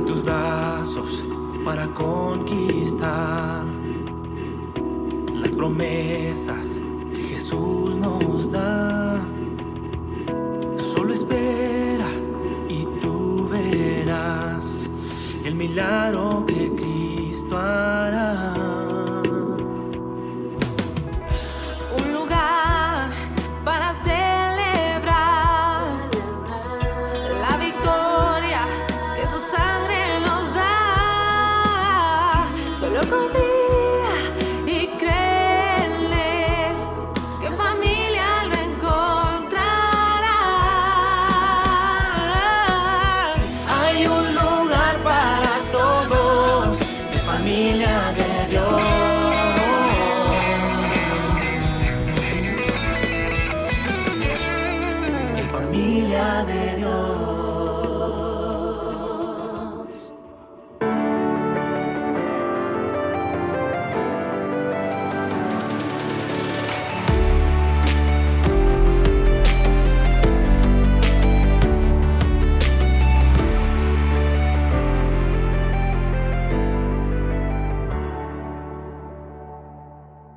tus brazos para conquistar las promesas que Jesús nos da. Solo espera y tú verás el milagro que Cristo hará. Un lugar para celebrar la victoria que su sangre nos da. Solo confía y créele que familia lo encontrará. Hay un lugar para todos, de familia de Dios. En familia de Dios.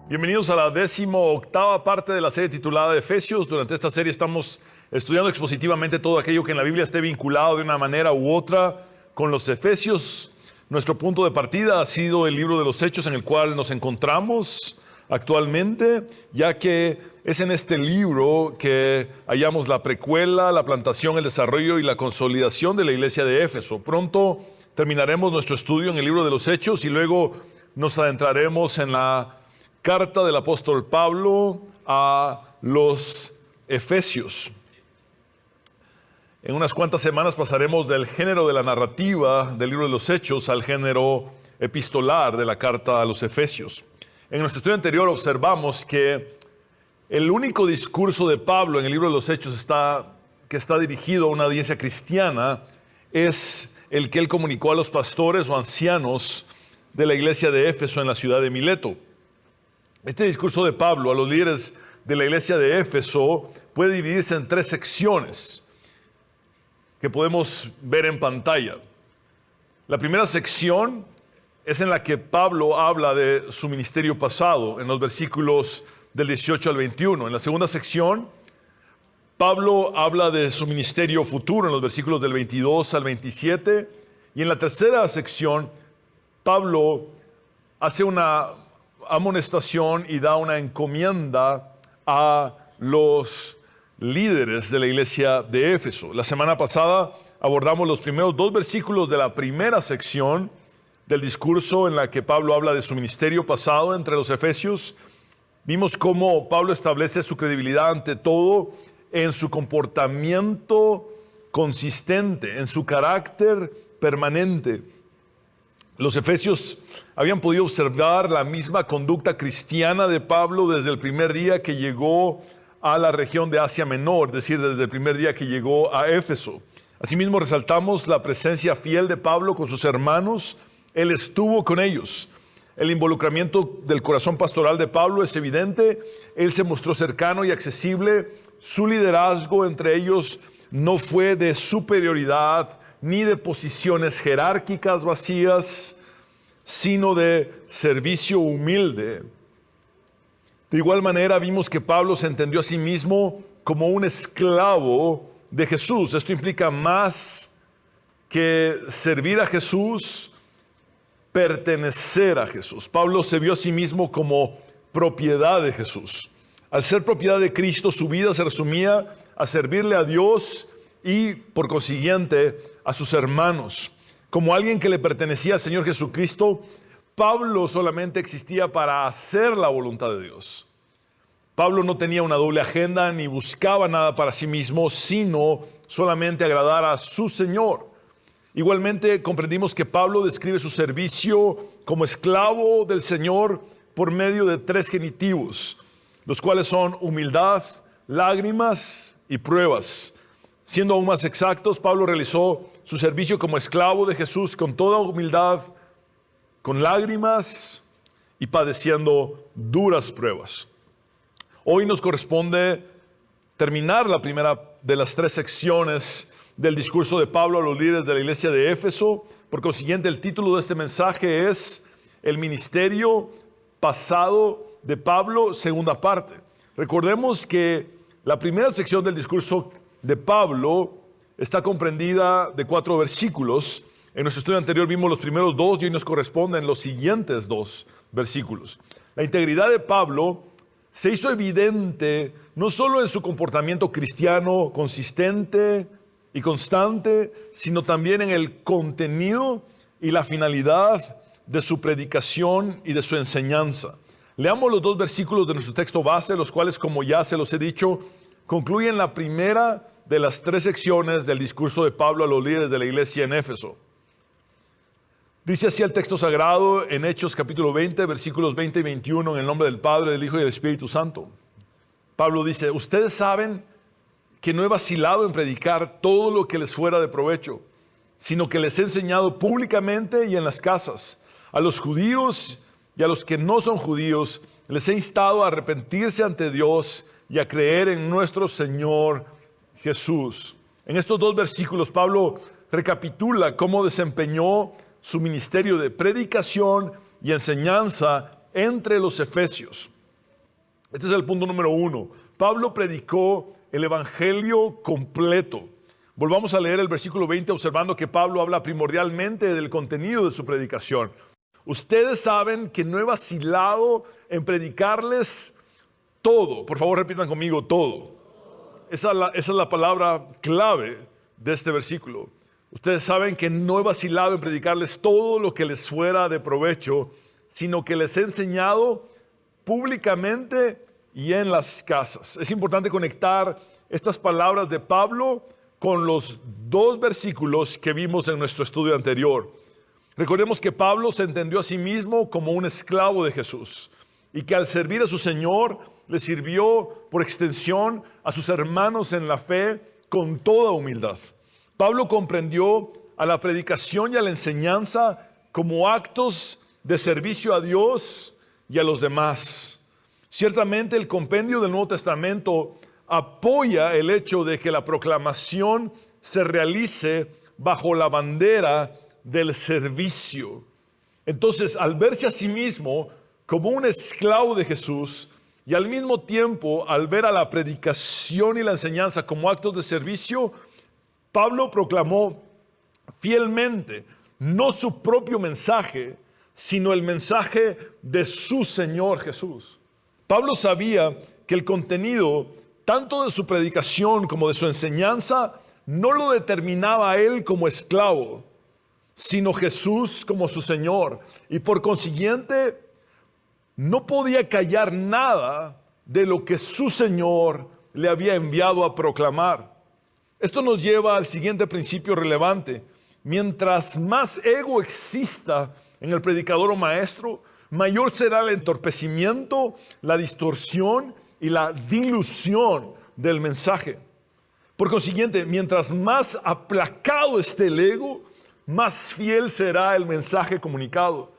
Bienvenidos a la 18ª parte de la serie titulada Efesios. Durante esta serie estamos estudiando expositivamente todo aquello que en la Biblia esté vinculado de una manera u otra con los Efesios. Nuestro punto de partida ha sido el libro de los Hechos en el cual nos encontramos actualmente, ya que es en este libro que hallamos la precuela, la plantación, el desarrollo y la consolidación de la iglesia de Éfeso. Pronto terminaremos nuestro estudio en el libro de los Hechos y luego nos adentraremos en la carta del apóstol Pablo a los Efesios. En unas cuantas semanas pasaremos del género de la narrativa del libro de los Hechos al género epistolar de la carta a los Efesios. En nuestro estudio anterior observamos que el único discurso de Pablo en el libro de los Hechos que está dirigido a una audiencia cristiana es el que él comunicó a los pastores o ancianos de la iglesia de Éfeso en la ciudad de Mileto. Este discurso de Pablo a los líderes de la iglesia de Éfeso puede dividirse en 3 secciones que podemos ver en pantalla. La primera sección es en la que Pablo habla de su ministerio pasado, en los versículos del 18 al 21. En la segunda sección, Pablo habla de su ministerio futuro, en los versículos del 22 al 27. Y en la tercera sección, Pablo hace una amonestación y da una encomienda a los líderes de la iglesia de Éfeso. La semana pasada abordamos los primeros 2 versículos de la primera sección del discurso en la que Pablo habla de su ministerio pasado entre los efesios. Vimos cómo Pablo establece su credibilidad ante todo en su comportamiento consistente, en su carácter permanente. Los efesios habían podido observar la misma conducta cristiana de Pablo desde el primer día que llegó a la región de Asia Menor, es decir, desde el primer día que llegó a Éfeso. Asimismo, resaltamos la presencia fiel de Pablo con sus hermanos. Él estuvo con ellos. El involucramiento del corazón pastoral de Pablo es evidente. Él se mostró cercano y accesible. Su liderazgo entre ellos no fue de superioridad ni de posiciones jerárquicas vacías, sino de servicio humilde. De igual manera vimos que Pablo se entendió a sí mismo como un esclavo de Jesús. Esto implica más que servir a Jesús, pertenecer a Jesús. Pablo se vio a sí mismo como propiedad de Jesús. Al ser propiedad de Cristo, su vida se resumía a servirle a Dios y, por consiguiente, a sus hermanos. Como alguien que le pertenecía al Señor Jesucristo, Pablo solamente existía para hacer la voluntad de Dios. Pablo no tenía una doble agenda ni buscaba nada para sí mismo, sino solamente agradar a su Señor. Igualmente comprendimos que Pablo describe su servicio como esclavo del Señor por medio de 3 genitivos, los cuales son humildad, lágrimas y pruebas. Siendo aún más exactos, Pablo realizó su servicio como esclavo de Jesús con toda humildad, con lágrimas y padeciendo duras pruebas. Hoy nos corresponde terminar la primera de las 3 secciones del discurso de Pablo a los líderes de la iglesia de Éfeso. Por consiguiente, el título de este mensaje es El ministerio pasado de Pablo, segunda parte. Recordemos que la primera sección del discurso de Pablo está comprendida de 4 versículos. En nuestro estudio anterior vimos los primeros 2 y hoy nos corresponden los siguientes 2 versículos. La integridad de Pablo se hizo evidente no solo en su comportamiento cristiano consistente y constante, sino también en el contenido y la finalidad de su predicación y de su enseñanza. Leamos los 2 versículos de nuestro texto base, los cuales, como ya se los he dicho, concluyen la primera de las 3 secciones del discurso de Pablo a los líderes de la iglesia en Éfeso. Dice así el texto sagrado en Hechos capítulo 20, versículos 20 y 21, en el nombre del Padre, del Hijo y del Espíritu Santo. Pablo dice: ustedes saben que no he vacilado en predicar todo lo que les fuera de provecho, sino que les he enseñado públicamente y en las casas. A los judíos y a los que no son judíos, les he instado a arrepentirse ante Dios y a creer en nuestro Señor Jesús. En estos 2 versículos, Pablo recapitula cómo desempeñó su ministerio de predicación y enseñanza entre los efesios. Este es el punto número 1. Pablo predicó el evangelio completo. Volvamos a leer el versículo 20 observando que Pablo habla primordialmente del contenido de su predicación. Ustedes saben que no he vacilado en predicarles todo. Por favor, repitan conmigo: todo. Esa es la palabra clave de este versículo. Ustedes saben que no he vacilado en predicarles todo lo que les fuera de provecho, sino que les he enseñado públicamente y en las casas. Es importante conectar estas palabras de Pablo con los 2 versículos que vimos en nuestro estudio anterior. Recordemos que Pablo se entendió a sí mismo como un esclavo de Jesús y que al servir a su Señor le sirvió por extensión a sus hermanos en la fe con toda humildad. Pablo comprendió a la predicación y a la enseñanza como actos de servicio a Dios y a los demás. Ciertamente el compendio del Nuevo Testamento apoya el hecho de que la proclamación se realice bajo la bandera del servicio. Entonces, al verse a sí mismo como un esclavo de Jesús y al mismo tiempo al ver a la predicación y la enseñanza como actos de servicio, Pablo proclamó fielmente no su propio mensaje, sino el mensaje de su Señor Jesús. Pablo sabía que el contenido tanto de su predicación como de su enseñanza no lo determinaba a él como esclavo, sino Jesús como su Señor. Y por consiguiente, no podía callar nada de lo que su Señor le había enviado a proclamar. Esto nos lleva al siguiente principio relevante. Mientras más ego exista en el predicador o maestro, mayor será el entorpecimiento, la distorsión y la dilución del mensaje. Por consiguiente, mientras más aplacado esté el ego, más fiel será el mensaje comunicado.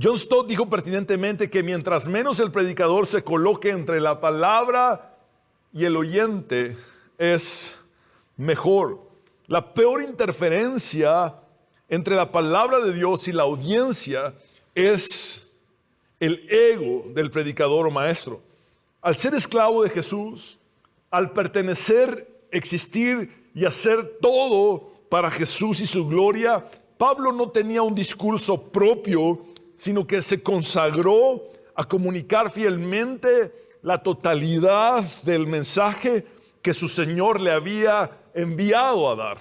John Stott dijo pertinentemente que mientras menos el predicador se coloque entre la palabra y el oyente, es mejor. La peor interferencia entre la palabra de Dios y la audiencia es el ego del predicador o maestro. Al ser esclavo de Jesús, al pertenecer, existir y hacer todo para Jesús y su gloria, Pablo no tenía un discurso propio, sino que se consagró a comunicar fielmente la totalidad del mensaje que su Señor le había enviado a dar.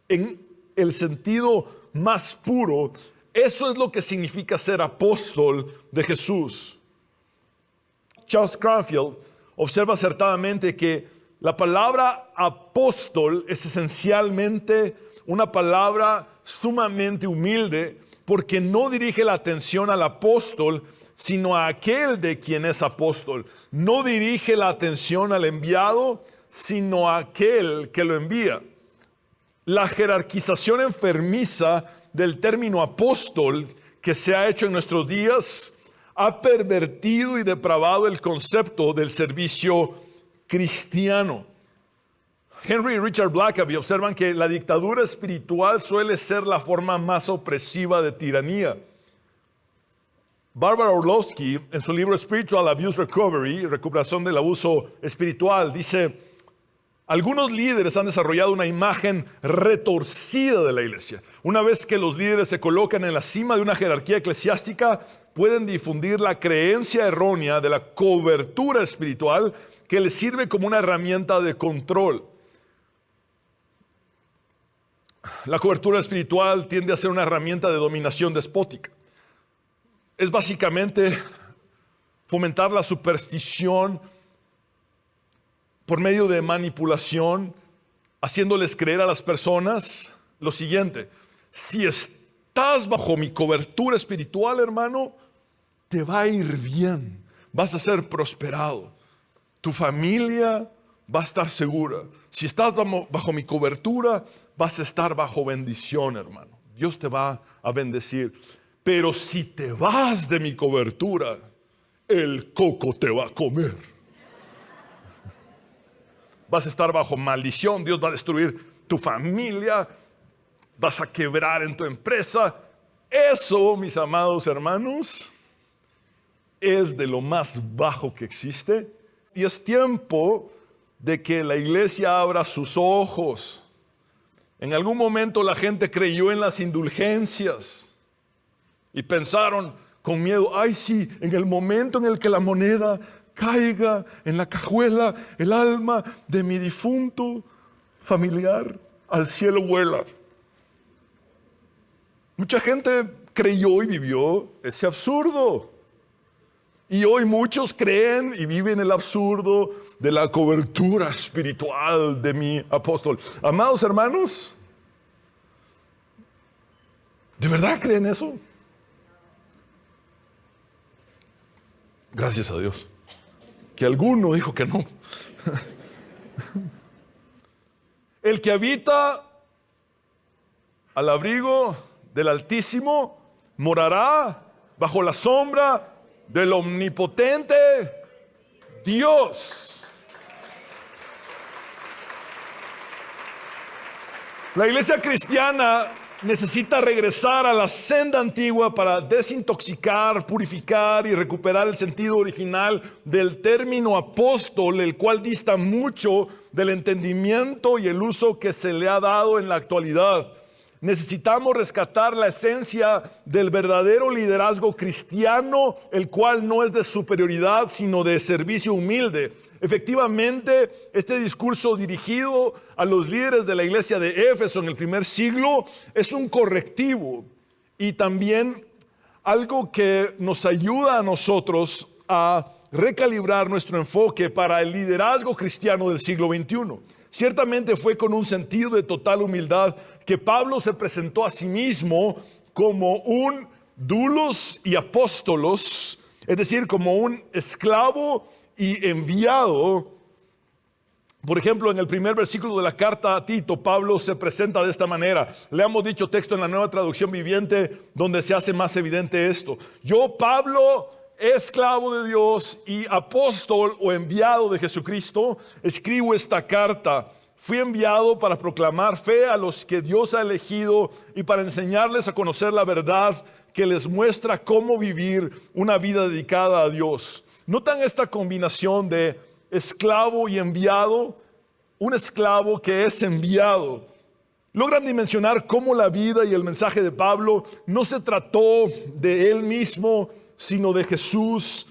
En el sentido más puro, eso es lo que significa ser apóstol de Jesús. Charles Cranfield observa acertadamente que la palabra apóstol es esencialmente una palabra sumamente humilde, porque no dirige la atención al apóstol, sino a aquel de quien es apóstol. No dirige la atención al enviado, sino a aquel que lo envía. La jerarquización enfermiza del término apóstol que se ha hecho en nuestros días ha pervertido y depravado el concepto del servicio cristiano. Henry y Richard Blackaby observan que la dictadura espiritual suele ser la forma más opresiva de tiranía. Barbara Orlowski, en su libro Spiritual Abuse Recovery, recuperación del abuso espiritual, dice: algunos líderes han desarrollado una imagen retorcida de la iglesia. Una vez que los líderes se colocan en la cima de una jerarquía eclesiástica, pueden difundir la creencia errónea de la cobertura espiritual que les sirve como una herramienta de control. La cobertura espiritual tiende a ser una herramienta de dominación despótica. Es básicamente fomentar la superstición por medio de manipulación, haciéndoles creer a las personas lo siguiente: si estás bajo mi cobertura espiritual, hermano, te va a ir bien, vas a ser prosperado, tu familia va a estar segura. Si estás bajo mi cobertura, vas a estar bajo bendición, hermano. Dios te va a bendecir. Pero si te vas de mi cobertura, el coco te va a comer. Vas a estar bajo maldición, Dios va a destruir tu familia, vas a quebrar en tu empresa. Eso, mis amados hermanos, es de lo más bajo que existe. Y es tiempo de que la iglesia abra sus ojos. En algún momento la gente creyó en las indulgencias y pensaron con miedo: ay sí, en el momento en el que la moneda caiga en la cajuela, el alma de mi difunto familiar al cielo vuela. Mucha gente creyó y vivió ese absurdo. Y hoy muchos creen y viven el absurdo de la cobertura espiritual de mi apóstol. Amados hermanos, ¿de verdad creen eso? Gracias a Dios que alguno dijo que no. El que habita al abrigo del Altísimo morará bajo la sombra del omnipotente Dios. La iglesia cristiana necesita regresar a la senda antigua para desintoxicar, purificar y recuperar el sentido original del término apóstol, el cual dista mucho del entendimiento y el uso que se le ha dado en la actualidad. Necesitamos rescatar la esencia del verdadero liderazgo cristiano, el cual no es de superioridad, sino de servicio humilde. Efectivamente, este discurso dirigido a los líderes de la iglesia de Éfeso en el primer siglo es un correctivo y también algo que nos ayuda a nosotros a recalibrar nuestro enfoque para el liderazgo cristiano del siglo XXI. Ciertamente fue con un sentido de total humildad que Pablo se presentó a sí mismo como un doulos y apóstolos, es decir, como un esclavo y enviado. Por ejemplo, en el primer versículo de la carta a Tito, Pablo se presenta de esta manera. Leamos dicho texto en la Nueva Traducción Viviente, donde se hace más evidente esto. Yo, Pablo, esclavo de Dios y apóstol o enviado de Jesucristo, escribo esta carta. Fui enviado para proclamar fe a los que Dios ha elegido y para enseñarles a conocer la verdad que les muestra cómo vivir una vida dedicada a Dios. ¿Notan esta combinación de esclavo y enviado? Un esclavo que es enviado. Logran dimensionar cómo la vida y el mensaje de Pablo no se trató de él mismo, sino de Jesús.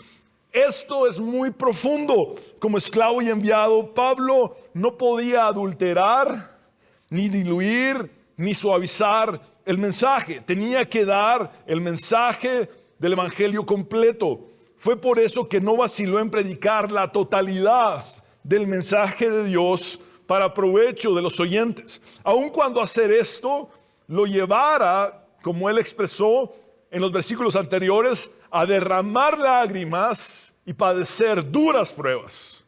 Esto es muy profundo. Como esclavo y enviado, Pablo no podía adulterar, ni diluir, ni suavizar el mensaje. Tenía que dar el mensaje del evangelio completo. Fue por eso que no vaciló en predicar la totalidad del mensaje de Dios para provecho de los oyentes. Aun cuando hacer esto lo llevara, como él expresó en los versículos anteriores, a derramar lágrimas y padecer duras pruebas.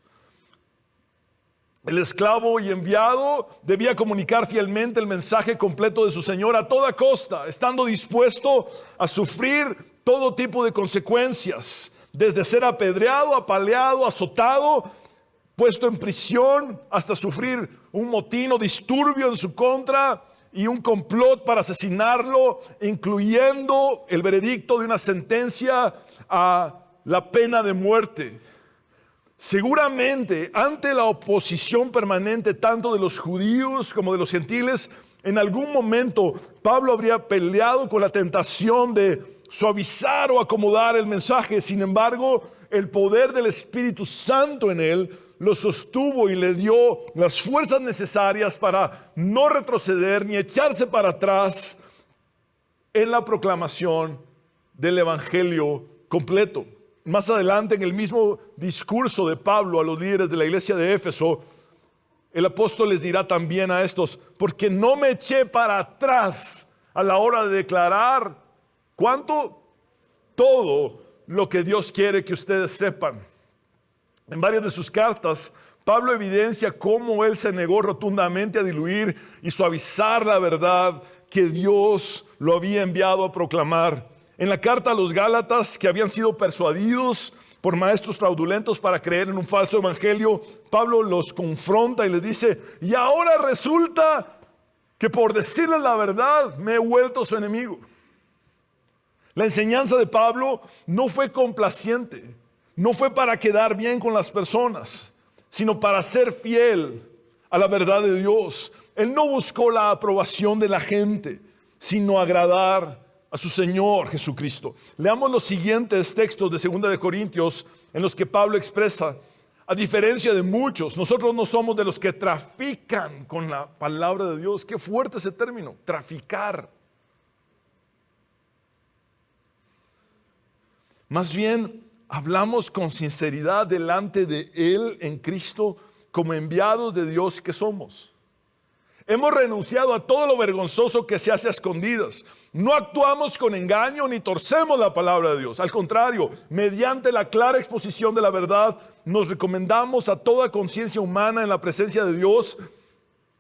El esclavo y enviado debía comunicar fielmente el mensaje completo de su Señor a toda costa, estando dispuesto a sufrir todo tipo de consecuencias, desde ser apedreado, apaleado, azotado, puesto en prisión hasta sufrir un motín o disturbio en su contra y un complot para asesinarlo, incluyendo el veredicto de una sentencia a la pena de muerte. Seguramente, ante la oposición permanente tanto de los judíos como de los gentiles, en algún momento Pablo habría peleado con la tentación de suavizar o acomodar el mensaje. Sin embargo, el poder del Espíritu Santo en él lo sostuvo y le dio las fuerzas necesarias para no retroceder ni echarse para atrás en la proclamación del Evangelio completo. Más adelante, en el mismo discurso de Pablo a los líderes de la iglesia de Éfeso, el apóstol les dirá también a estos: porque no me eché para atrás a la hora de declarar ¿cuánto? Todo lo que Dios quiere que ustedes sepan. En varias de sus cartas, Pablo evidencia cómo él se negó rotundamente a diluir y suavizar la verdad que Dios lo había enviado a proclamar. En la carta a los Gálatas, que habían sido persuadidos por maestros fraudulentos para creer en un falso evangelio, Pablo los confronta y les dice: y ahora resulta que por decirles la verdad me he vuelto su enemigo. La enseñanza de Pablo no fue complaciente, no fue para quedar bien con las personas, sino para ser fiel a la verdad de Dios. Él no buscó la aprobación de la gente, sino agradar a su Señor Jesucristo. Leamos los siguientes textos de 2 de Corintios en los que Pablo expresa: a diferencia de muchos, nosotros no somos de los que trafican con la palabra de Dios. Qué fuerte ese término, traficar. Más bien, hablamos con sinceridad delante de Él en Cristo, como enviados de Dios que somos. Hemos renunciado a todo lo vergonzoso que se hace a escondidas. No actuamos con engaño ni torcemos la palabra de Dios. Al contrario, mediante la clara exposición de la verdad, nos recomendamos a toda conciencia humana en la presencia de Dios.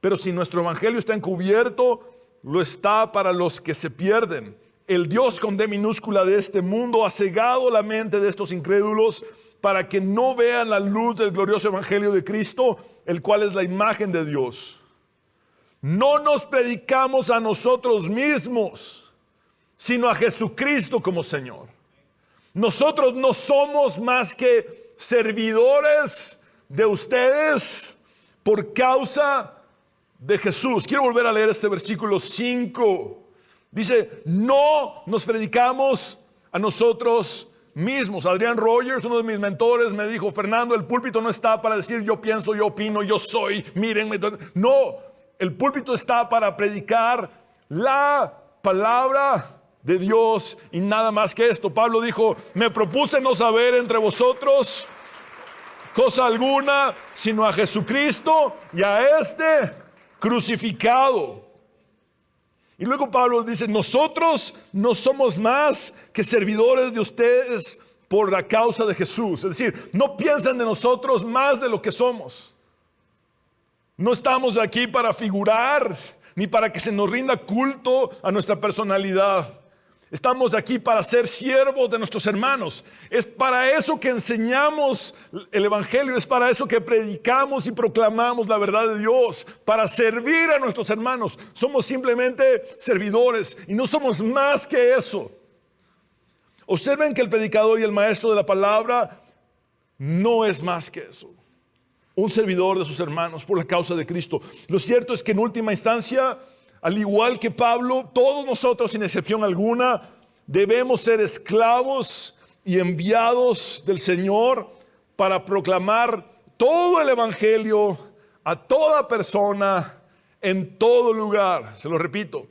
Pero si nuestro evangelio está encubierto, lo está para los que se pierden. El Dios con D minúscula de este mundo ha cegado la mente de estos incrédulos para que no vean la luz del glorioso evangelio de Cristo, el cual es la imagen de Dios. No nos predicamos a nosotros mismos, sino a Jesucristo como Señor. Nosotros no somos más que servidores de ustedes por causa de Jesús. Quiero volver a leer este versículo 5. Dice: no nos predicamos a nosotros mismos. Adrian Rogers, uno de mis mentores, me dijo: Fernando, el púlpito no está para decir yo pienso, yo opino, yo soy, mírenme. No, el púlpito está para predicar la palabra de Dios y nada más que esto. Pablo dijo: me propuse no saber entre vosotros cosa alguna, sino a Jesucristo y a este crucificado. Y luego Pablo dice: nosotros no somos más que servidores de ustedes por la causa de Jesús. Es decir, no piensen de nosotros más de lo que somos. No estamos aquí para figurar, ni para que se nos rinda culto a nuestra personalidad. Estamos aquí para ser siervos de nuestros hermanos. Es para eso que enseñamos el evangelio, es para eso que predicamos y proclamamos la verdad de Dios, para servir a nuestros hermanos. Somos simplemente servidores y no somos más que eso. Observen que el predicador y el maestro de la palabra no es más que eso. Un servidor de sus hermanos por la causa de Cristo. Lo cierto es que en última instancia, al igual que Pablo, todos nosotros, sin excepción alguna, debemos ser esclavos y enviados del Señor para proclamar todo el evangelio a toda persona en todo lugar. Se lo repito: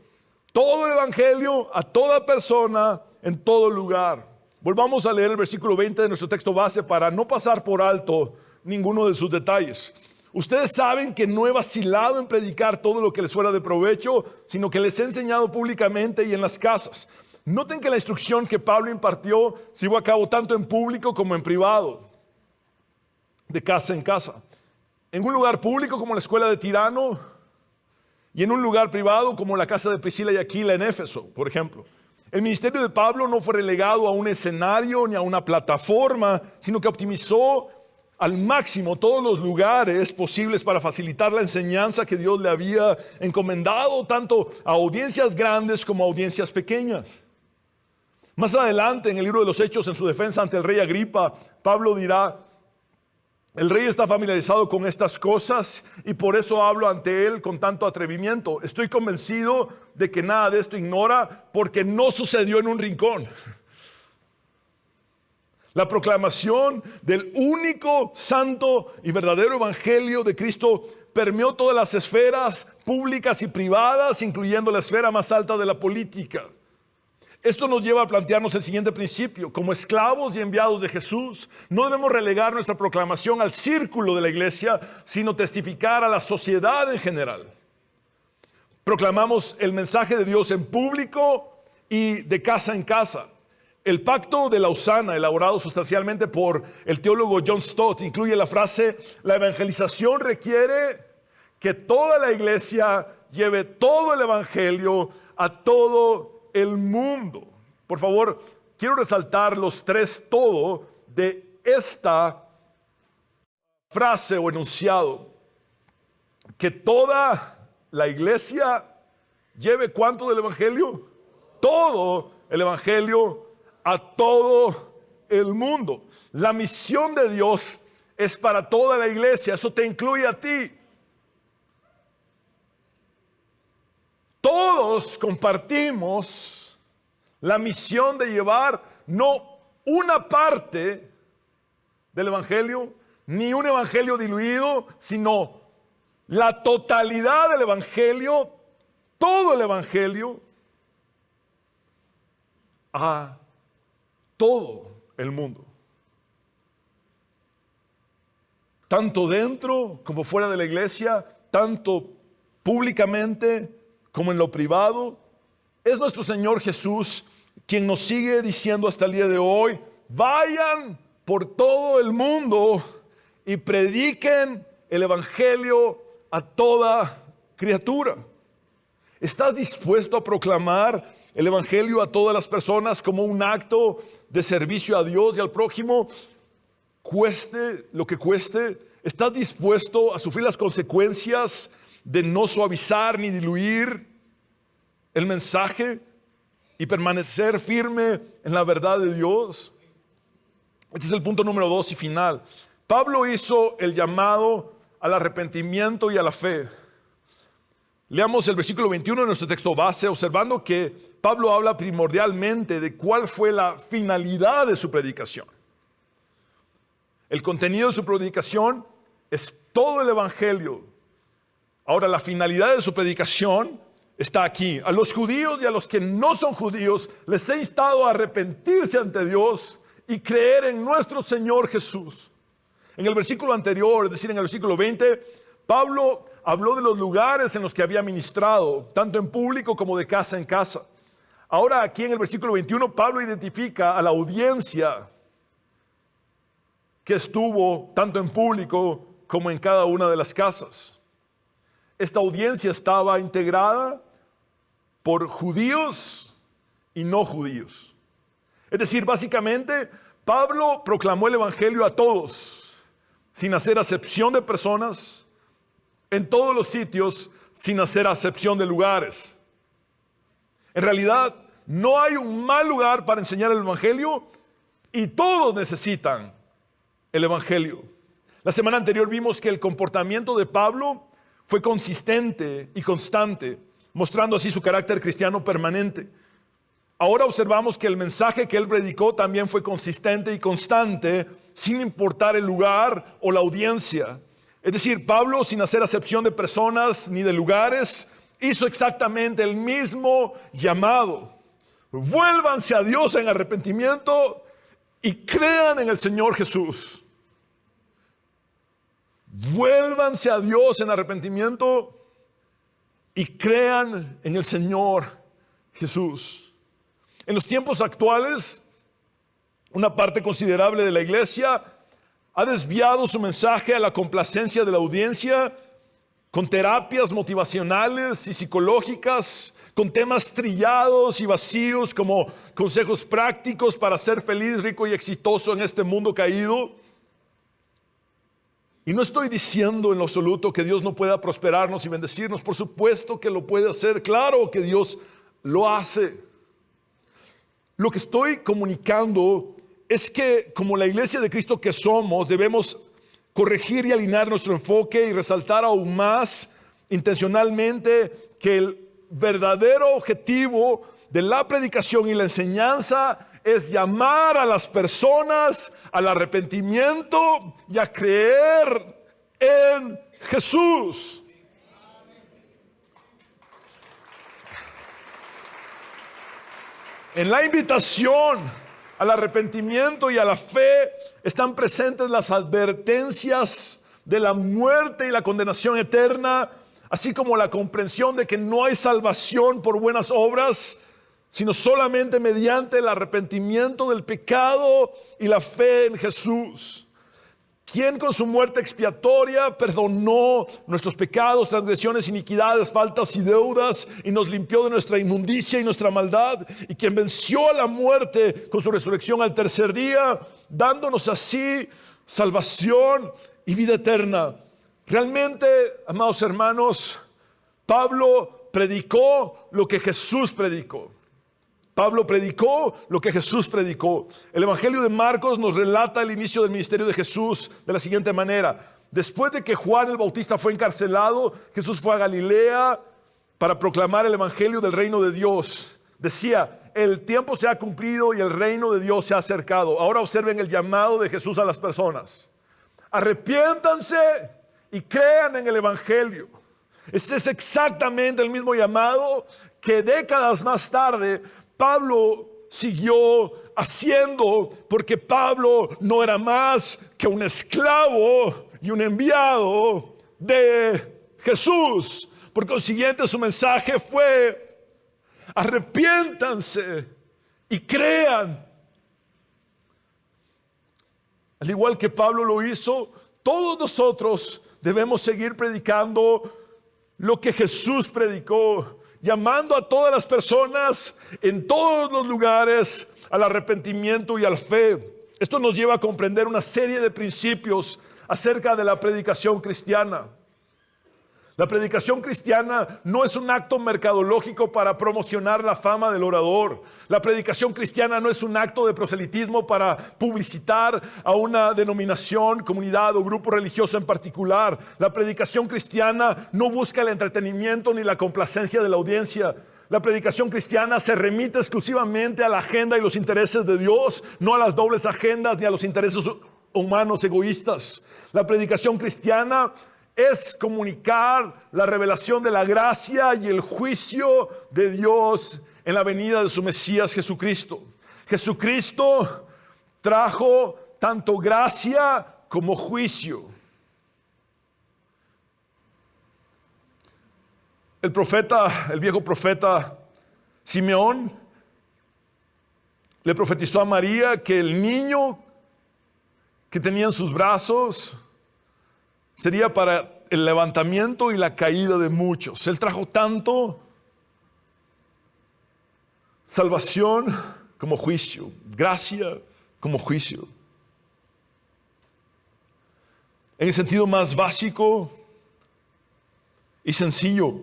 todo el evangelio a toda persona en todo lugar. Volvamos a leer el versículo 20 de nuestro texto base para no pasar por alto ninguno de sus detalles. Ustedes saben que no he vacilado en predicar todo lo que les fuera de provecho, sino que les he enseñado públicamente y en las casas. Noten que la instrucción que Pablo impartió se llevó a cabo tanto en público como en privado, de casa en casa. En un lugar público como la escuela de Tirano y en un lugar privado como la casa de Priscila y Aquila en Éfeso, por ejemplo. El ministerio de Pablo no fue relegado a un escenario ni a una plataforma, sino que optimizó al máximo todos los lugares posibles para facilitar la enseñanza que Dios le había encomendado, tanto a audiencias grandes como a audiencias pequeñas. Más adelante, en el libro de los Hechos, en su defensa ante el rey Agripa, Pablo dirá: el rey está familiarizado con estas cosas y por eso hablo ante él con tanto atrevimiento. Estoy convencido de que nada de esto ignora, porque no sucedió en un rincón. La proclamación del único santo y verdadero evangelio de Cristo permeó todas las esferas públicas y privadas, incluyendo la esfera más alta de la política. Esto nos lleva a plantearnos el siguiente principio: como esclavos y enviados de Jesús, no debemos relegar nuestra proclamación al círculo de la iglesia, sino testificar a la sociedad en general. Proclamamos el mensaje de Dios en público y de casa en casa. El pacto de Lausana, elaborado sustancialmente por el teólogo John Stott, incluye la frase: la evangelización requiere que toda la iglesia lleve todo el evangelio a todo el mundo. Por favor, quiero resaltar los tres todo de esta frase o enunciado: que toda la iglesia lleve ¿cuánto del evangelio? Todo el evangelio a todo el mundo. La misión de Dios es para toda la iglesia. Eso te incluye a ti. Todos compartimos la misión de llevar no una parte del evangelio, ni un evangelio diluido, sino la totalidad del evangelio, todo el evangelio, a todo el mundo. Tanto dentro como fuera de la iglesia, tanto públicamente como en lo privado. Es nuestro Señor Jesús quien nos sigue diciendo hasta el día de hoy: vayan por todo el mundo y prediquen el evangelio a toda criatura. ¿Estás dispuesto a proclamar el evangelio a todas las personas como un acto de servicio a Dios y al prójimo, cueste lo que cueste? ¿Estás dispuesto a sufrir las consecuencias de no suavizar ni diluir el mensaje y permanecer firme en la verdad de Dios? Este es el punto número 2 y final. Pablo hizo el llamado al arrepentimiento y a la fe. Leamos el versículo 21 de nuestro texto base, observando que Pablo habla primordialmente de cuál fue la finalidad de su predicación. El contenido de su predicación es todo el evangelio. Ahora, la finalidad de su predicación está aquí. A los judíos y a los que no son judíos les he instado a arrepentirse ante Dios y creer en nuestro Señor Jesús. En el versículo anterior, es decir, en el versículo 20, Pablo habló de los lugares en los que había ministrado, tanto en público como de casa en casa. Ahora aquí en el versículo 21, Pablo identifica a la audiencia que estuvo tanto en público como en cada una de las casas. Esta audiencia estaba integrada por judíos y no judíos. Es decir, básicamente, Pablo proclamó el evangelio a todos, sin hacer acepción de personas, en todos los sitios, sin hacer acepción de lugares. En realidad, no hay un mal lugar para enseñar el evangelio y todos necesitan el evangelio. La semana anterior vimos que el comportamiento de Pablo fue consistente y constante, mostrando así su carácter cristiano permanente. Ahora observamos que el mensaje que él predicó también fue consistente y constante, sin importar el lugar o la audiencia. Es decir, Pablo, sin hacer acepción de personas ni de lugares, hizo exactamente el mismo llamado. Vuélvanse a Dios en arrepentimiento y crean en el Señor Jesús. Vuélvanse a Dios en arrepentimiento y crean en el Señor Jesús. En los tiempos actuales, una parte considerable de la iglesia ha desviado su mensaje a la complacencia de la audiencia con terapias motivacionales y psicológicas, con temas trillados y vacíos como consejos prácticos para ser feliz, rico y exitoso en este mundo caído. Y no estoy diciendo en lo absoluto que Dios no pueda prosperarnos y bendecirnos. Por supuesto que lo puede hacer. Claro que Dios lo hace. Lo que estoy comunicando es que como la iglesia de Cristo que somos, debemos corregir y alinear nuestro enfoque y resaltar aún más intencionalmente que el verdadero objetivo de la predicación y la enseñanza es llamar a las personas al arrepentimiento y a creer en Jesús. En la invitación al arrepentimiento y a la fe están presentes las advertencias de la muerte y la condenación eterna, así como la comprensión de que no hay salvación por buenas obras, sino solamente mediante el arrepentimiento del pecado y la fe en Jesús, quien con su muerte expiatoria perdonó nuestros pecados, transgresiones, iniquidades, faltas y deudas, y nos limpió de nuestra inmundicia y nuestra maldad, y quien venció a la muerte con su resurrección al tercer día, dándonos así salvación y vida eterna. Realmente, amados hermanos, Pablo predicó lo que Jesús predicó. Pablo predicó lo que Jesús predicó. El Evangelio de Marcos nos relata el inicio del ministerio de Jesús de la siguiente manera. Después de que Juan el Bautista fue encarcelado, Jesús fue a Galilea para proclamar el Evangelio del reino de Dios. Decía, el tiempo se ha cumplido y el reino de Dios se ha acercado. Ahora observen el llamado de Jesús a las personas. Arrepiéntanse y crean en el Evangelio. Ese es exactamente el mismo llamado que décadas más tarde Pablo siguió haciendo, porque Pablo no era más que un esclavo y un enviado de Jesús. Por consiguiente, su mensaje fue: arrepiéntanse y crean. Al igual que Pablo lo hizo, todos nosotros debemos seguir predicando lo que Jesús predicó, llamando a todas las personas en todos los lugares al arrepentimiento y a la fe. Esto nos lleva a comprender una serie de principios acerca de la predicación cristiana. La predicación cristiana no es un acto mercadológico para promocionar la fama del orador. La predicación cristiana no es un acto de proselitismo para publicitar a una denominación, comunidad o grupo religioso en particular. La predicación cristiana no busca el entretenimiento ni la complacencia de la audiencia. La predicación cristiana se remite exclusivamente a la agenda y los intereses de Dios, no a las dobles agendas ni a los intereses humanos egoístas. La predicación cristiana es comunicar la revelación de la gracia y el juicio de Dios en la venida de su Mesías Jesucristo. Jesucristo trajo tanto gracia como juicio. El viejo profeta Simeón le profetizó a María que el niño que tenía en sus brazos sería para el levantamiento y la caída de muchos. Él trajo tanto salvación como juicio, gracia como juicio. En el sentido más básico y sencillo,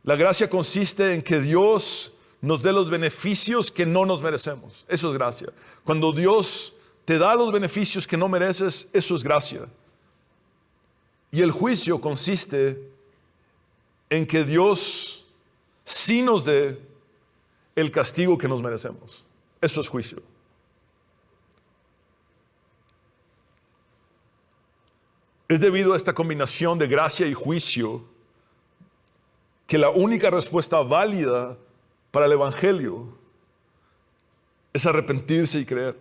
la gracia consiste en que Dios nos dé los beneficios que no nos merecemos. Eso es gracia. Cuando Dios te da los beneficios que no mereces, eso es gracia. Y el juicio consiste en que Dios sí nos dé el castigo que nos merecemos. Eso es juicio. Es debido a esta combinación de gracia y juicio que la única respuesta válida para el Evangelio es arrepentirse y creer.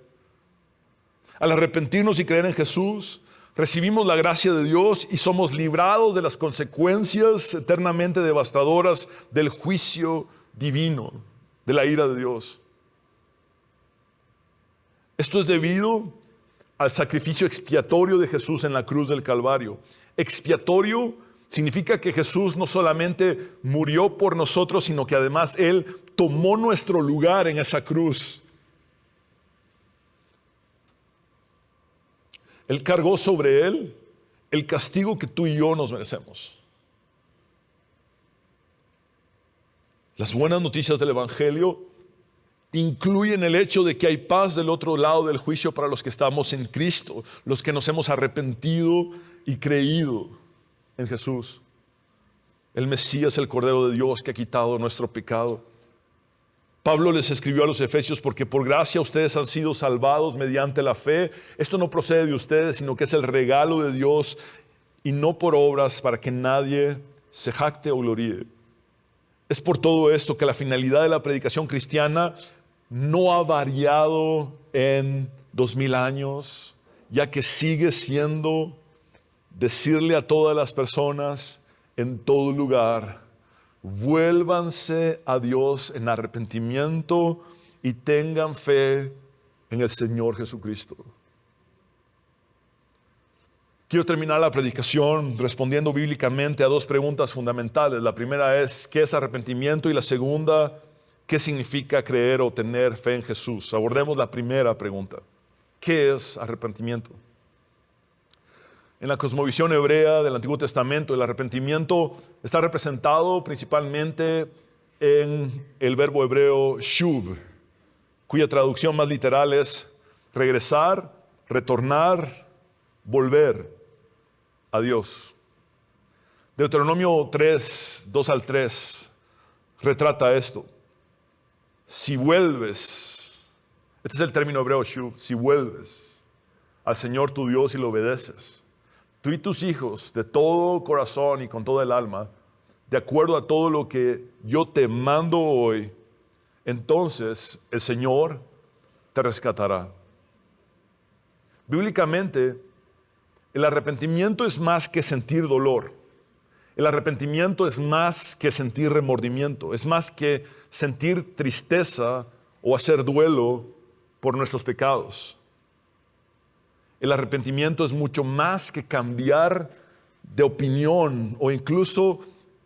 Al arrepentirnos y creer en Jesús, recibimos la gracia de Dios y somos librados de las consecuencias eternamente devastadoras del juicio divino, de la ira de Dios. Esto es debido al sacrificio expiatorio de Jesús en la cruz del Calvario. Expiatorio significa que Jesús no solamente murió por nosotros, sino que además Él tomó nuestro lugar en esa cruz. Él cargó sobre Él el castigo que tú y yo nos merecemos. Las buenas noticias del Evangelio incluyen el hecho de que hay paz del otro lado del juicio para los que estamos en Cristo, los que nos hemos arrepentido y creído en Jesús. El Mesías, el Cordero de Dios que ha quitado nuestro pecado. Pablo les escribió a los Efesios: porque por gracia ustedes han sido salvados mediante la fe. Esto no procede de ustedes, sino que es el regalo de Dios, y no por obras, para que nadie se jacte o gloríe. Es por todo esto que la finalidad de la predicación cristiana no ha variado en 2000 años, ya que sigue siendo decirle a todas las personas en todo lugar: vuélvanse a Dios en arrepentimiento y tengan fe en el Señor Jesucristo. Quiero terminar la predicación respondiendo bíblicamente a dos preguntas fundamentales. La primera es: ¿qué es arrepentimiento? Y la segunda: ¿qué significa creer o tener fe en Jesús? Abordemos la primera pregunta. ¿Qué es arrepentimiento? En la cosmovisión hebrea del Antiguo Testamento, el arrepentimiento está representado principalmente en el verbo hebreo shuv, cuya traducción más literal es regresar, retornar, volver a Dios. Deuteronomio 3, 2 al 3 retrata esto. Si vuelves, este es el término hebreo shuv, si vuelves al Señor tu Dios y lo obedeces, tú y tus hijos, de todo corazón y con toda el alma, de acuerdo a todo lo que yo te mando hoy, entonces el Señor te rescatará. Bíblicamente, el arrepentimiento es más que sentir dolor. El arrepentimiento es más que sentir remordimiento. Es más que sentir tristeza o hacer duelo por nuestros pecados. El arrepentimiento es mucho más que cambiar de opinión o incluso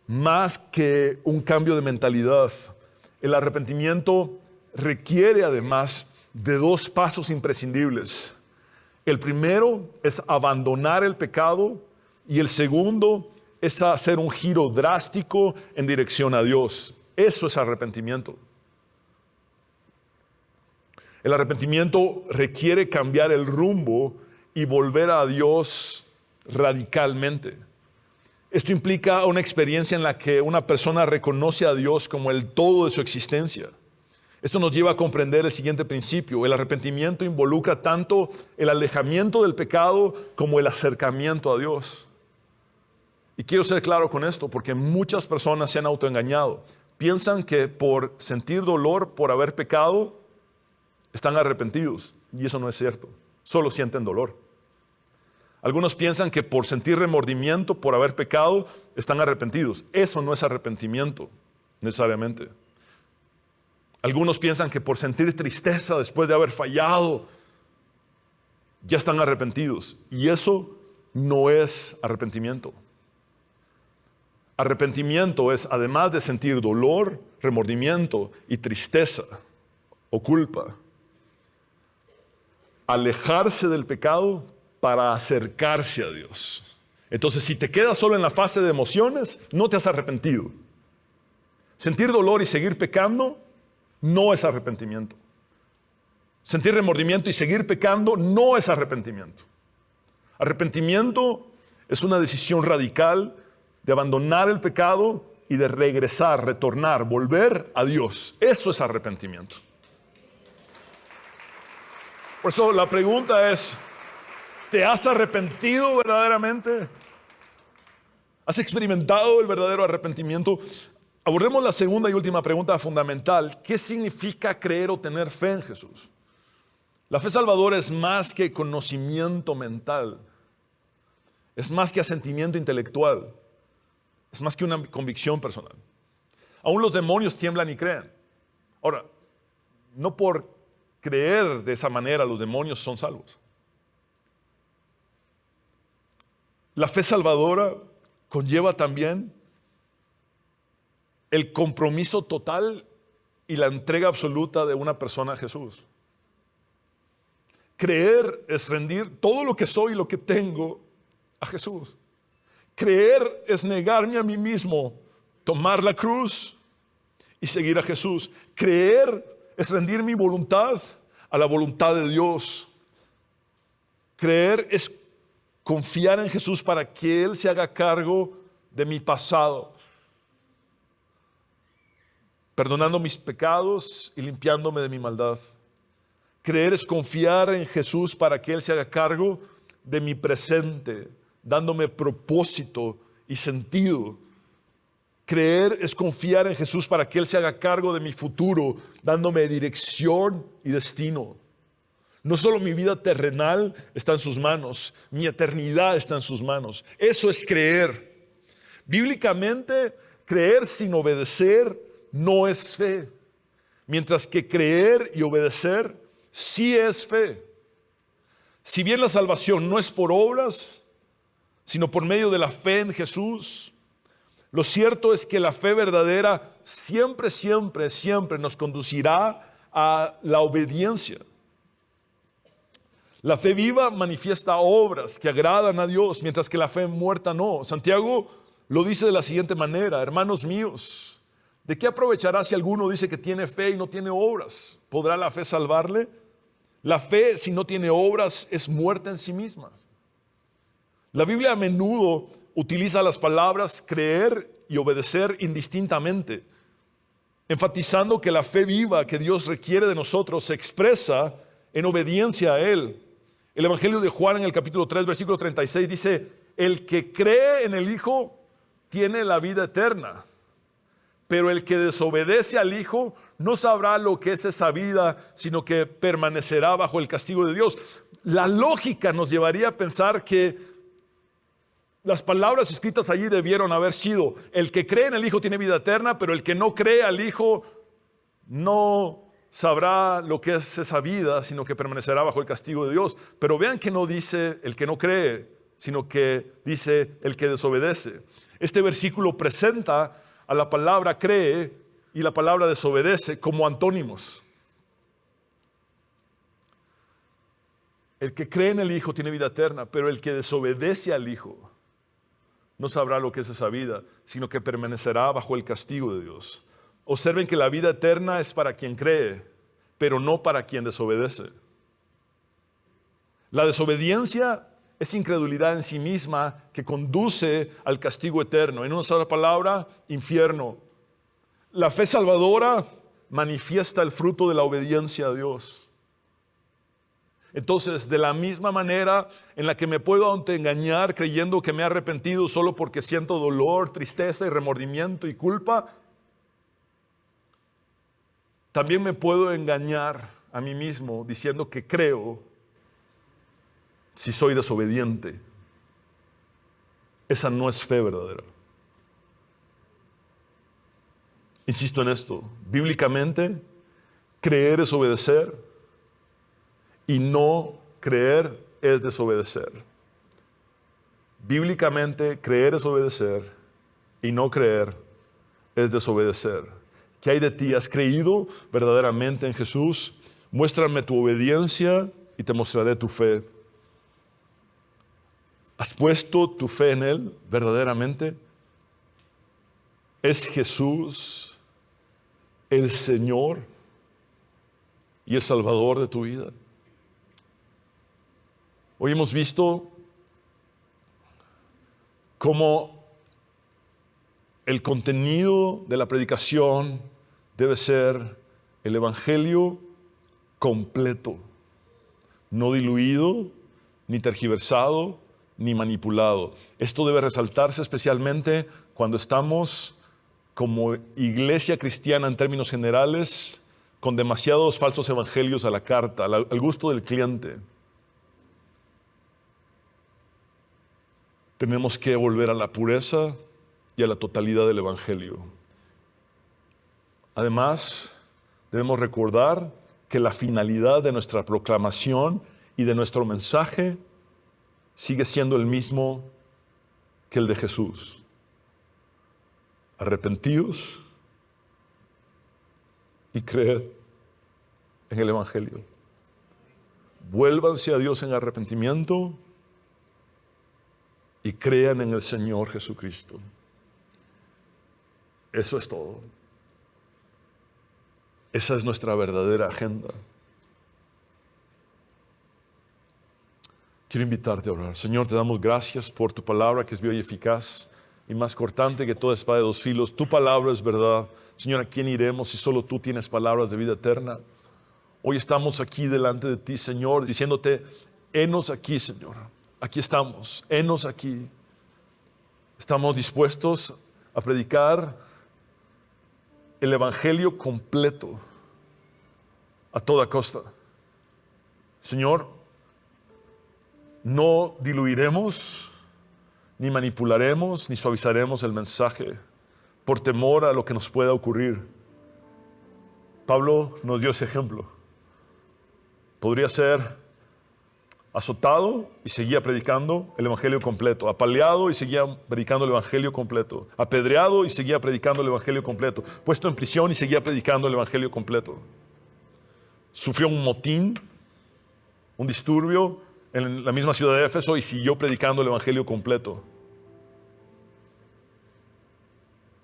más que un cambio de mentalidad. El arrepentimiento requiere además de dos pasos imprescindibles. El primero es abandonar el pecado y el segundo es hacer un giro drástico en dirección a Dios. Eso es arrepentimiento. El arrepentimiento requiere cambiar el rumbo y volver a Dios radicalmente. Esto implica una experiencia en la que una persona reconoce a Dios como el todo de su existencia. Esto nos lleva a comprender el siguiente principio: el arrepentimiento involucra tanto el alejamiento del pecado como el acercamiento a Dios. Y quiero ser claro con esto, porque muchas personas se han autoengañado. Piensan que por sentir dolor por haber pecado, están arrepentidos. Y eso no es cierto. Solo sienten dolor. Algunos piensan que por sentir remordimiento por haber pecado, están arrepentidos. Eso no es arrepentimiento, necesariamente. Algunos piensan que por sentir tristeza después de haber fallado, ya están arrepentidos. Y eso no es arrepentimiento. Arrepentimiento es, además de sentir dolor, remordimiento y tristeza o culpa, alejarse del pecado para acercarse a Dios. Entonces, si te quedas solo en la fase de emociones, no te has arrepentido. Sentir dolor y seguir pecando no es arrepentimiento. Sentir remordimiento y seguir pecando no es arrepentimiento. Arrepentimiento es una decisión radical de abandonar el pecado y de regresar, retornar, volver a Dios. Eso es arrepentimiento. Por eso la pregunta es: ¿te has arrepentido verdaderamente? ¿Has experimentado el verdadero arrepentimiento? Abordemos la segunda y última pregunta fundamental. ¿Qué significa creer o tener fe en Jesús? La fe salvadora es más que conocimiento mental. Es más que asentimiento intelectual. Es más que una convicción personal. Aún los demonios tiemblan y creen. Ahora, no por creer de esa manera los demonios son salvos. La fe salvadora conlleva también el compromiso total y la entrega absoluta de una persona a Jesús. Creer es rendir todo lo que soy y lo que tengo a Jesús. Creer es negarme a mí mismo, tomar la cruz y seguir a Jesús. Creer es rendir mi voluntad a la voluntad de Dios. Creer es confiar en Jesús para que Él se haga cargo de mi pasado, perdonando mis pecados y limpiándome de mi maldad. Creer es confiar en Jesús para que Él se haga cargo de mi presente, dándome propósito y sentido. Creer es confiar en Jesús para que Él se haga cargo de mi futuro, dándome dirección y destino. No solo mi vida terrenal está en sus manos, mi eternidad está en sus manos. Eso es creer. Bíblicamente, creer sin obedecer no es fe, mientras que creer y obedecer sí es fe. Si bien la salvación no es por obras, sino por medio de la fe en Jesús, lo cierto es que la fe verdadera siempre, siempre, siempre nos conducirá a la obediencia. La fe viva manifiesta obras que agradan a Dios, mientras que la fe muerta no. Santiago lo dice de la siguiente manera: hermanos míos, ¿de qué aprovechará si alguno dice que tiene fe y no tiene obras? ¿Podrá la fe salvarle? La fe, si no tiene obras, es muerta en sí misma. La Biblia a menudo utiliza las palabras creer y obedecer indistintamente, enfatizando que la fe viva que Dios requiere de nosotros se expresa en obediencia a Él. El Evangelio de Juan en el capítulo 3, versículo 36 dice: el que cree en el Hijo tiene la vida eterna, pero el que desobedece al Hijo no sabrá lo que es esa vida, sino que permanecerá bajo el castigo de Dios. La lógica nos llevaría a pensar que las palabras escritas allí debieron haber sido: el que cree en el Hijo tiene vida eterna, pero el que no cree al Hijo no sabrá lo que es esa vida, sino que permanecerá bajo el castigo de Dios. Pero vean que no dice el que no cree, sino que dice el que desobedece. Este versículo presenta a la palabra cree y la palabra desobedece como antónimos. El que cree en el Hijo tiene vida eterna, pero el que desobedece al Hijo no sabrá lo que es esa vida, sino que permanecerá bajo el castigo de Dios. Observen que la vida eterna es para quien cree, pero no para quien desobedece. La desobediencia es incredulidad en sí misma que conduce al castigo eterno. En una sola palabra, infierno. La fe salvadora manifiesta el fruto de la obediencia a Dios. Entonces, de la misma manera en la que me puedo autoengañar creyendo que me he arrepentido solo porque siento dolor, tristeza y remordimiento y culpa, también me puedo engañar a mí mismo diciendo que creo si soy desobediente. Esa no es fe verdadera. Insisto en esto, bíblicamente, creer es obedecer y no creer es desobedecer. Bíblicamente, creer es obedecer y no creer es desobedecer. ¿Qué hay de ti? ¿Has creído verdaderamente en Jesús? Muéstrame tu obediencia y te mostraré tu fe. ¿Has puesto tu fe en Él verdaderamente? ¿Es Jesús el Señor y el Salvador de tu vida? Hoy hemos visto cómo el contenido de la predicación debe ser el Evangelio completo, no diluido, ni tergiversado, ni manipulado. Esto debe resaltarse especialmente cuando estamos como iglesia cristiana en términos generales con demasiados falsos evangelios a la carta, al gusto del cliente. Tenemos que volver a la pureza y a la totalidad del Evangelio. Además, debemos recordar que la finalidad de nuestra proclamación y de nuestro mensaje sigue siendo el mismo que el de Jesús. Arrepentíos y creed en el Evangelio. Vuélvanse a Dios en arrepentimiento y crean en el Señor Jesucristo. Eso es todo. Esa es nuestra verdadera agenda. Quiero invitarte a orar. Señor, te damos gracias por tu palabra que es viva y eficaz y más cortante que toda espada de dos filos. Tu palabra es verdad. Señor, ¿a quién iremos si solo tú tienes palabras de vida eterna? Hoy estamos aquí delante de ti, Señor, diciéndote, henos aquí, Señor. Aquí estamos, henos aquí. Estamos dispuestos a predicar el evangelio completo a toda costa. Señor, no diluiremos, ni manipularemos, ni suavizaremos el mensaje por temor a lo que nos pueda ocurrir. Pablo nos dio ese ejemplo. Podría ser azotado y seguía predicando el evangelio completo, apaleado y seguía predicando el evangelio completo, apedreado y seguía predicando el evangelio completo, puesto en prisión y seguía predicando el evangelio completo. Sufrió un motín, un disturbio en la misma ciudad de Éfeso y siguió predicando el evangelio completo.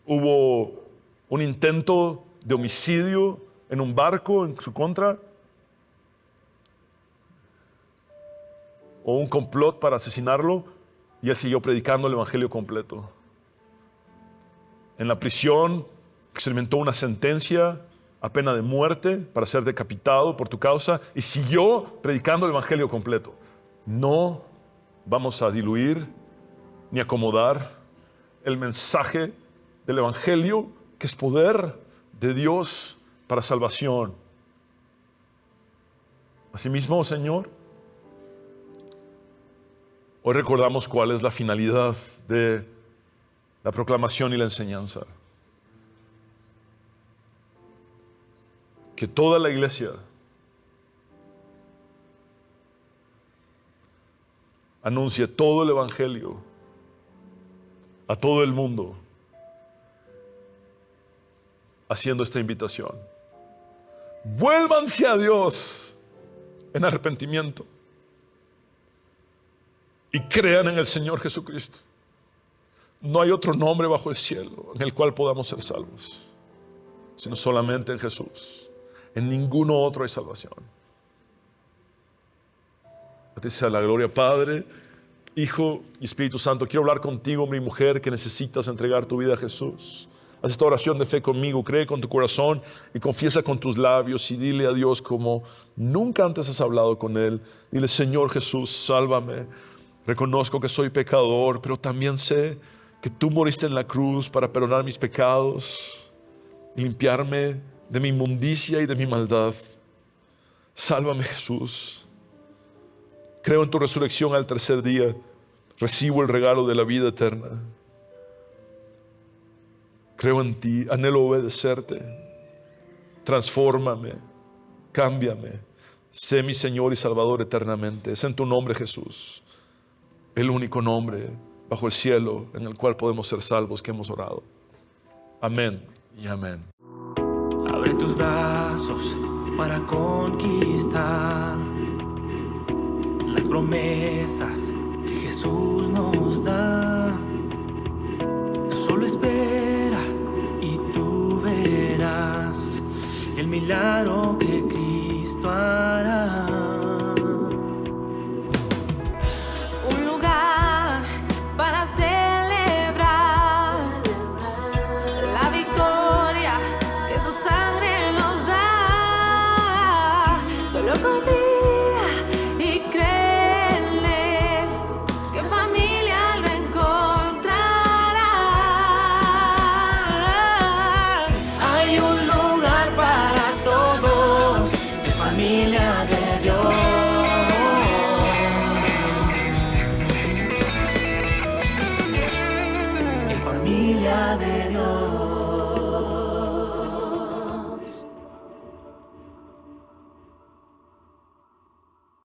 Hubo un intento de homicidio en un barco en su contra, o un complot para asesinarlo, y él siguió predicando el evangelio completo. En la prisión experimentó una sentencia a pena de muerte para ser decapitado por tu causa y siguió predicando el evangelio completo. No vamos a diluir ni acomodar el mensaje del evangelio, que es poder de Dios para salvación. Asimismo, Señor, hoy recordamos cuál es la finalidad de la proclamación y la enseñanza. Que toda la iglesia anuncie todo el evangelio a todo el mundo, haciendo esta invitación. Vuélvanse a Dios en arrepentimiento y crean en el Señor Jesucristo. No hay otro nombre bajo el cielo en el cual podamos ser salvos, sino solamente en Jesús. En ninguno otro hay salvación. A ti sea la gloria, Padre, Hijo y Espíritu Santo. Quiero hablar contigo, mi mujer, que necesitas entregar tu vida a Jesús. Haz esta oración de fe conmigo. Cree con tu corazón y confiesa con tus labios y dile a Dios como nunca antes has hablado con Él. Dile: Señor Jesús, sálvame. Reconozco que soy pecador, pero también sé que tú moriste en la cruz para perdonar mis pecados y limpiarme de mi inmundicia y de mi maldad. Sálvame, Jesús. Creo en tu resurrección al tercer día. Recibo el regalo de la vida eterna. Creo en ti, anhelo obedecerte. Transfórmame, cámbiame. Sé mi Señor y Salvador eternamente. Es en tu nombre, Jesús, el único nombre bajo el cielo en el cual podemos ser salvos, que hemos orado. Amén y amén. Abre tus brazos para conquistar las promesas que Jesús nos da. Solo espera y tú verás el milagro que Cristo hará. Un lugar para celebrar la victoria que su sangre nos da. Solo confía y cree en Él, que familia lo encontrará. Hay un lugar para todos, de familia de Dios. En familia de Dios.